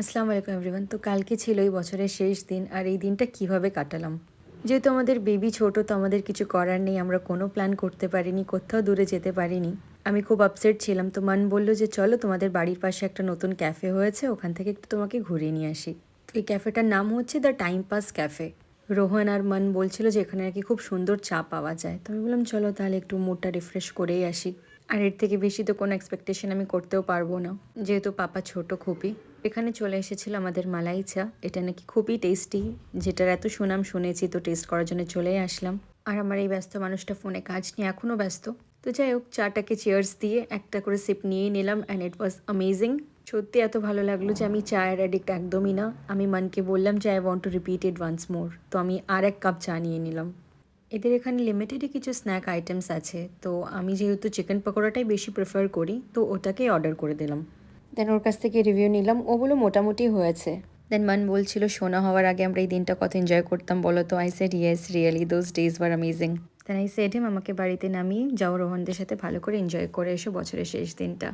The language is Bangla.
আসসালামু আলাইকুম এভরিওয়ান। তো কালকে ছিল এই বছরের শেষ দিন আর এই দিনটা কিভাবে কাটালাম। যেহেতু আমাদের বেবি ছোট তো আমাদের কিছু করার নেই। আমরা কোনো প্ল্যান করতে পারিনি, কোথাও দূরে যেতে পারিনি। আমি খুব আপসেট ছিলাম। তো মান বলল যে চলো তোমাদের বাড়ির পাশে একটা নতুন ক্যাফে হয়েছে, ওখান থেকে একটু তোমাকে ঘুরিয়ে নিয়ে আসি। তো এই ক্যাফেটার নাম হচ্ছে the time pass café. Rohan আর মান বলছিল যে এখানে নাকি খুব সুন্দর চা পাওয়া যায়। তো আমি বললাম চলো তাহলে একটু মুডটা রিফ্রেশ করেই আসি। আর এর থেকে বেশি তো কোনো এক্সপেকটেশন আমি করতেও পারবো না, যেহেতু পাপা ছোট খুবই। এখানে চলে এসেছিল আমাদের মালাই চা। এটা নাকি খুবই টেস্টি, যেটার এত সুনাম শুনেছি, তো টেস্ট করার জন্য চলেই আসলাম। আর আমার এই ব্যস্ত মানুষটা ফোনে কাজ নিয়ে এখনও ব্যস্ত। তো যাই হোক, চাটাকে চিয়ার্স দিয়ে একটা করে সিপ নিয়েই নিলাম অ্যান্ড ইট ওয়াজ অ্যামেজিং। সত্যি এত ভালো লাগলো যে আমি চায়ের অ্যাডিক্ট একদমই না। আমি মনকে বললাম যে I want to repeat it once more. তো আমি আর এক কাপ চা নিয়ে নিলাম। এদের এখানে লিমিটেডই কিছু স্ন্যাক আইটেমস আছে, তো আমি যেহেতু চিকেন পকোড়াটাই বেশি প্রেফার করি তো ওটাকেই অর্ডার করে দিলাম। দেন ওর কাছ থেকে রিভিউ নিলাম, ও বললো মোটামুটি হয়েছে। দেন মান বলছিল সোনা হওয়ার আগে আমরা এই দিনটা কত এনজয় করতাম বলো তো। I said yes, really those days were amazing. Then I said him আমাকে বাড়িতে নামিয়ে যাও, রোহনদের সাথে ভালো করে এনজয় করে এসো বছরের শেষ দিনটা।